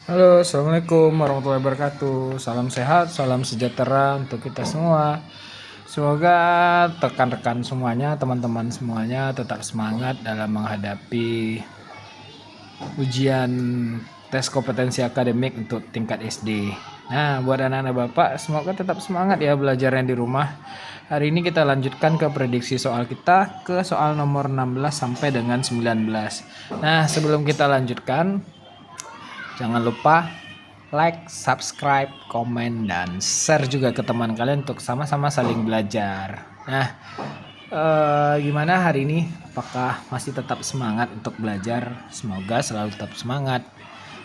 Halo, Assalamualaikum warahmatullahi wabarakatuh. Salam sehat, salam sejahtera untuk kita semua. Semoga rekan-rekan semuanya, teman-teman semuanya tetap semangat dalam menghadapi ujian tes kompetensi akademik untuk tingkat SD. Nah, buat anak-anak Bapak, semoga tetap semangat ya belajarnya di rumah. Hari ini kita lanjutkan ke prediksi soal kita ke soal nomor 16 sampai dengan 19. Nah, sebelum kita lanjutkan, jangan lupa like, subscribe, komen, dan share juga ke teman kalian untuk sama-sama saling belajar. Nah, gimana hari ini? Apakah masih tetap semangat untuk belajar? Semoga selalu tetap semangat.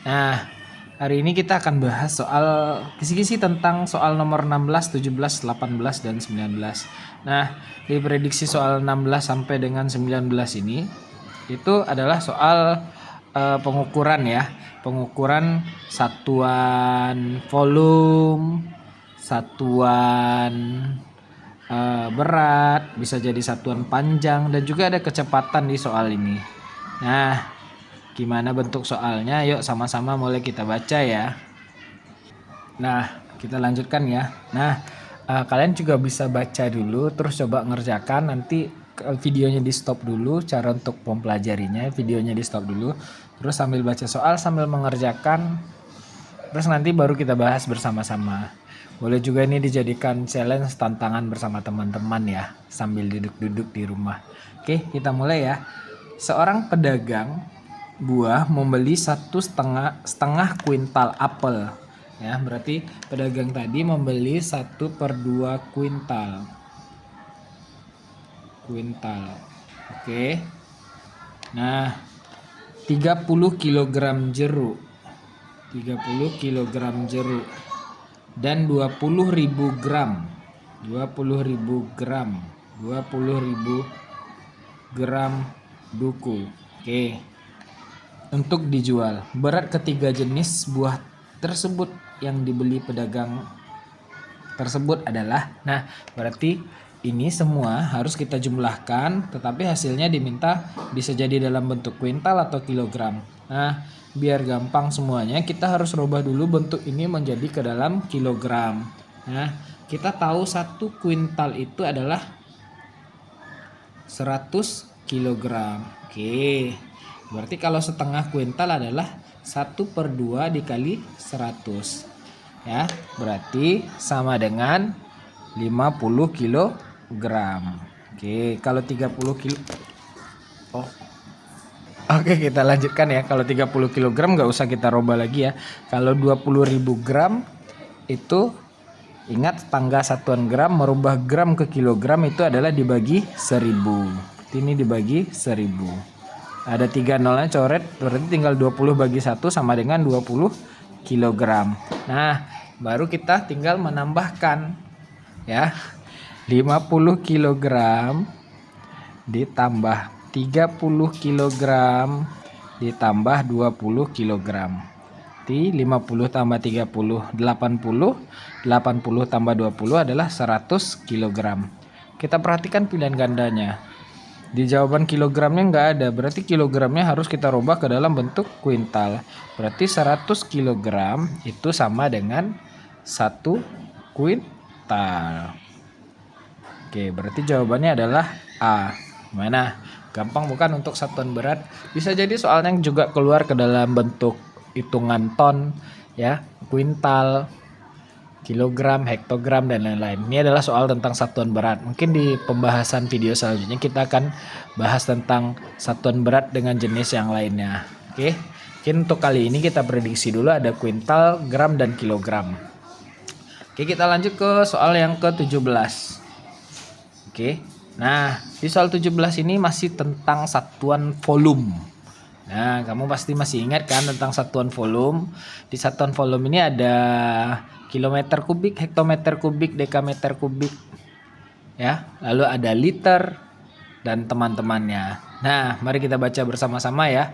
Nah, hari ini kita akan bahas soal kisi-kisi tentang soal nomor 16, 17, 18, dan 19. Nah, di prediksi soal 16 sampai dengan 19 ini itu adalah soal pengukuran ya. Pengukuran satuan volume, satuan berat, bisa jadi satuan panjang, dan juga ada kecepatan di soal ini. Nah, gimana bentuk soalnya? Yuk sama-sama mulai kita baca ya. Nah, kita lanjutkan ya. Nah, kalian juga bisa baca dulu, terus coba ngerjakan. Nanti videonya di stop dulu, cara untuk mempelajarinya. Videonya di stop dulu, terus sambil baca soal, sambil mengerjakan. Terus nanti baru kita bahas bersama-sama. Boleh juga ini dijadikan challenge tantangan bersama teman-teman ya, sambil duduk-duduk di rumah. Oke, kita mulai ya. Seorang pedagang buah membeli setengah kuintal apel. Ya, berarti pedagang tadi membeli 1/2 kuintal. Oke. Nah, 30 kilogram jeruk. 30 kilogram jeruk dan 20.000 gram 20.000 gram duku. Oke, untuk dijual. Berat ketiga jenis buah tersebut yang dibeli pedagang tersebut adalah, nah berarti ini semua harus kita jumlahkan, tetapi hasilnya diminta bisa jadi dalam bentuk kuintal atau kilogram. Nah, biar gampang semuanya, kita harus rubah dulu bentuk ini menjadi ke dalam kilogram. Nah, kita tahu 1 kuintal itu adalah 100 kilogram. Oke, berarti kalau setengah kuintal adalah 1/2 dikali 100. Ya, berarti sama dengan 50 kilogram. Oke, kalau 30 kilo. Oh. Oke, kita lanjutkan ya. Kalau 30 kilogram nggak usah kita rubah lagi ya. Kalau 20.000 gram itu, ingat tangga satuan gram, merubah gram ke kilogram itu adalah dibagi 1000. Ini dibagi 1000. Ada 3 nolnya coret, berarti tinggal 20 bagi 1 sama dengan 20 kilogram. Nah, baru kita tinggal menambahkan ya. 50 kilogram ditambah 30 kilogram ditambah 20 kilogram. 50 tambah 30 80, 80 tambah 20 adalah 100 kilogram. Kita perhatikan pilihan gandanya. Di jawaban kilogramnya nggak ada, berarti kilogramnya harus kita rubah ke dalam bentuk kuintal. Berarti 100 kilogram itu sama dengan 1 kuintal. Oke, berarti jawabannya adalah A. Mana? Gampang bukan untuk satuan berat? Bisa jadi soalnya juga keluar ke dalam bentuk hitungan ton, ya, kuintal, kilogram, hektogram, dan lain-lain. Ini adalah soal tentang satuan berat. Mungkin di pembahasan video selanjutnya kita akan bahas tentang satuan berat dengan jenis yang lainnya. Oke, mungkin untuk kali ini kita prediksi dulu ada kuintal, gram, dan kilogram. Oke, kita lanjut ke soal yang ke-17. Oke, nah di soal 17 ini masih tentang satuan volume. Nah, kamu pasti masih ingat kan tentang satuan volume. Di satuan volume ini ada kilometer kubik, hektometer kubik, dekameter kubik. Ya, lalu ada liter dan teman-temannya. Nah, mari kita baca bersama-sama ya.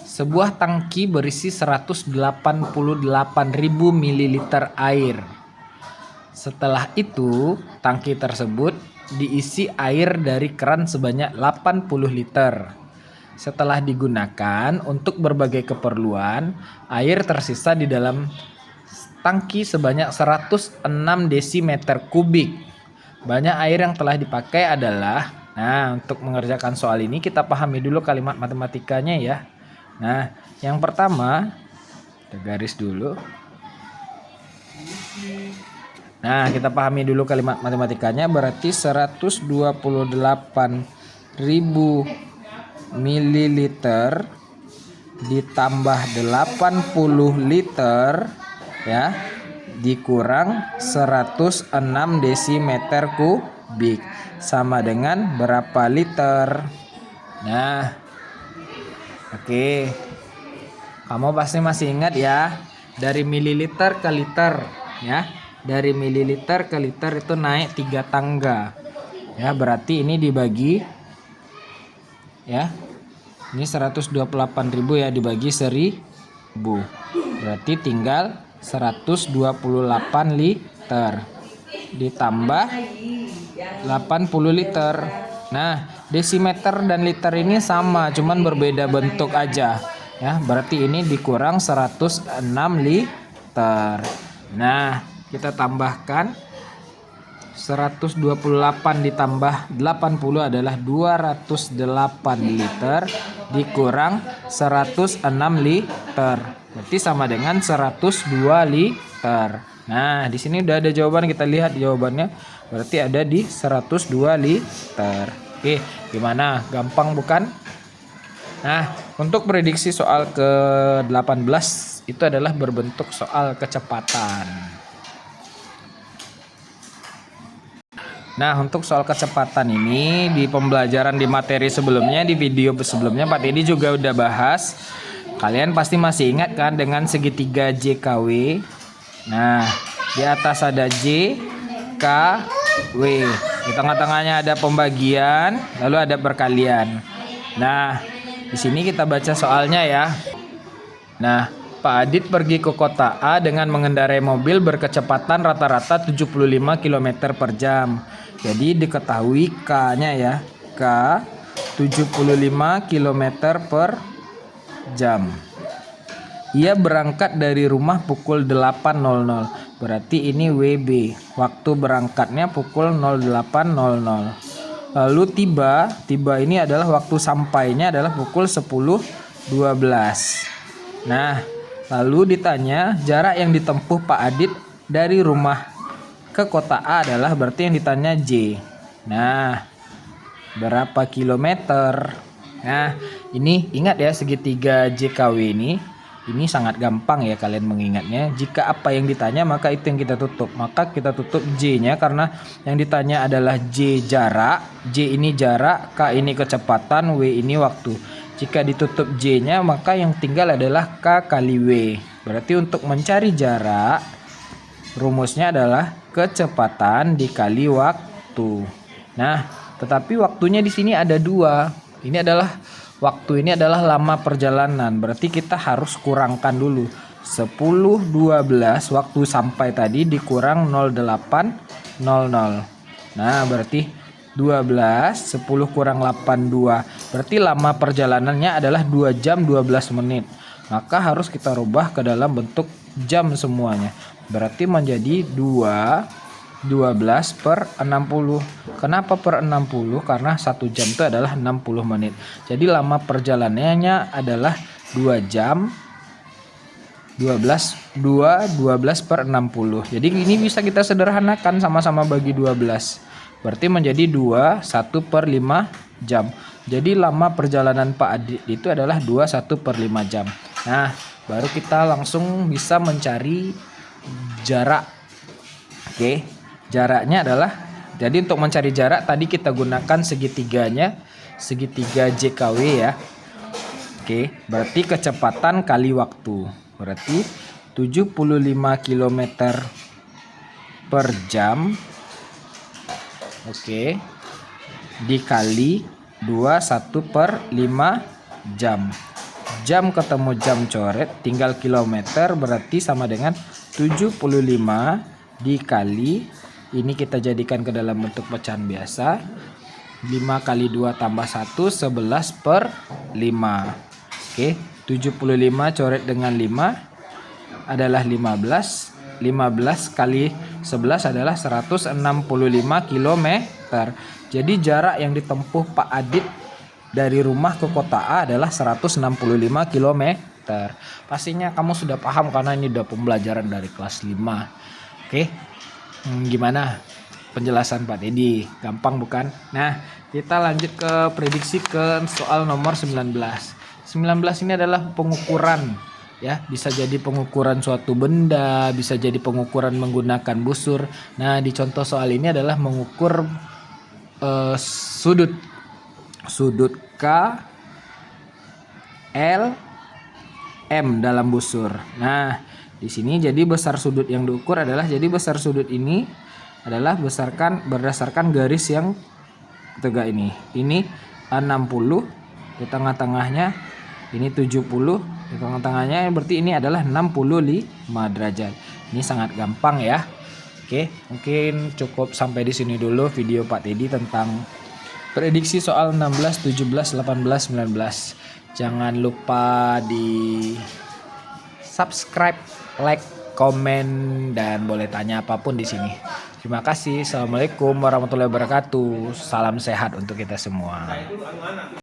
Sebuah tangki berisi 188.000 ml air. Setelah itu, tangki tersebut diisi air dari keran sebanyak 80 liter. setelah digunakan untuk berbagai keperluan, air tersisa di dalam tangki sebanyak 106 desimeter kubik. Banyak air yang telah dipakai adalah, nah untuk mengerjakan soal ini kita pahami dulu kalimat matematikanya ya. Nah yang pertama, kita garis dulu. Nah, kita pahami dulu kalimat matematikanya, berarti 128.000 mililiter ditambah 80 liter ya, dikurang 106 desimeter kubik sama dengan berapa liter? Nah, oke. Kamu pasti masih ingat ya, dari mililiter ke liter ya. Dari mililiter ke liter itu naik 3 tangga. Ya, berarti ini dibagi ya. Ini 128.000 ya dibagi 1.000. Berarti tinggal 128 liter ditambah 80 liter. Nah, desimeter dan liter ini sama, cuman berbeda bentuk aja. Ya, berarti ini dikurang 106 liter. Nah, kita tambahkan 128 ditambah 80 adalah 208 liter dikurang 106 liter. Berarti sama dengan 102 liter. Nah, di sini udah ada jawaban, kita lihat jawabannya. Berarti ada di 102 liter. Oke, gimana? Gampang bukan? Nah, untuk prediksi soal ke-18 itu adalah berbentuk soal kecepatan. Nah, untuk soal kecepatan ini di pembelajaran di materi sebelumnya, di video sebelumnya Pak Dedi juga udah bahas. Kalian pasti masih ingat kan dengan segitiga JKW. Nah, di atas ada J, K, W. Di tengah-tengahnya ada pembagian, lalu ada perkalian. Nah, di sini kita baca soalnya ya. Nah, Pak Adit pergi ke kota A dengan mengendarai mobil berkecepatan rata-rata 75 km per jam. Jadi diketahui K-nya ya. K 75 km per jam. Ia berangkat dari rumah pukul 8.00. Berarti ini WB. Waktu berangkatnya pukul 08.00. Lalu tiba ini adalah waktu sampainya adalah pukul 10.12. Nah, lalu ditanya jarak yang ditempuh Pak Adit dari rumah ke kota A adalah berarti yang ditanya J. Nah, berapa kilometer? Nah, ini ingat ya segitiga JKW ini. Ini sangat gampang ya kalian mengingatnya. Jika apa yang ditanya maka itu yang kita tutup. Maka kita tutup J-nya karena yang ditanya adalah J jarak, J ini jarak, K ini kecepatan, W ini waktu. Jika ditutup J-nya maka yang tinggal adalah K kali W. Berarti untuk mencari jarak rumusnya adalah kecepatan dikali waktu. Nah, tetapi waktunya di sini ada 2. Ini adalah waktu, ini adalah lama perjalanan. Berarti kita harus kurangkan dulu. 10.12 waktu sampai tadi dikurang 08.00. Nah, berarti 12, 10 kurang 82. Berarti lama perjalanannya adalah 2 jam 12 menit. Maka harus kita rubah ke dalam bentuk jam semuanya. Berarti menjadi 12 per 60. Kenapa per 60? Karena 1 jam itu adalah 60 menit. Jadi lama perjalanannya adalah 2 jam 12 per 60. Jadi ini bisa kita sederhanakan, sama-sama bagi 12. Berarti menjadi 1 per 5 jam. Jadi lama perjalanan Pak Adit itu adalah 1 per 5 jam. Nah, baru kita langsung bisa mencari jarak. Oke, jaraknya adalah, jadi untuk mencari jarak tadi kita gunakan segitiganya, segitiga JKW ya. Oke, berarti kecepatan kali waktu. Berarti 75 km per jam. Oke, dikali 21 per 5 jam. Jam ketemu jam coret, tinggal kilometer, berarti sama dengan 75 dikali, ini kita jadikan ke dalam bentuk pecahan biasa, 5 kali 2 tambah 1, 11/5. Oke, 75 coret dengan 5 adalah 15. 15 kali 11 adalah 165 km. Jadi jarak yang ditempuh Pak Adit dari rumah ke kota A adalah 165 km. Pastinya kamu sudah paham karena ini udah pembelajaran dari kelas 5. Oke, gimana penjelasan Pak Teddy? Gampang bukan? Nah, kita lanjut ke prediksi ke soal nomor 19. 19 ini adalah pengukuran, ya, bisa jadi pengukuran suatu benda, bisa jadi pengukuran menggunakan busur. Nah, di contoh soal ini adalah mengukur sudut K, L, M dalam busur. Nah, di sini jadi besar sudut yang diukur adalah, jadi besar sudut ini adalah berdasarkan garis yang tegak ini. Ini 60 di tengah-tengahnya, ini 70 di tengah-tengahnya, berarti ini adalah 65 derajat. Ini sangat gampang ya. Oke, mungkin cukup sampai di sini dulu video Pak Teddy tentang prediksi soal 16, 17, 18, 19. Jangan lupa di subscribe, like, komen, dan boleh tanya apapun di sini. Terima kasih. Assalamualaikum warahmatullahi wabarakatuh. Salam sehat untuk kita semua.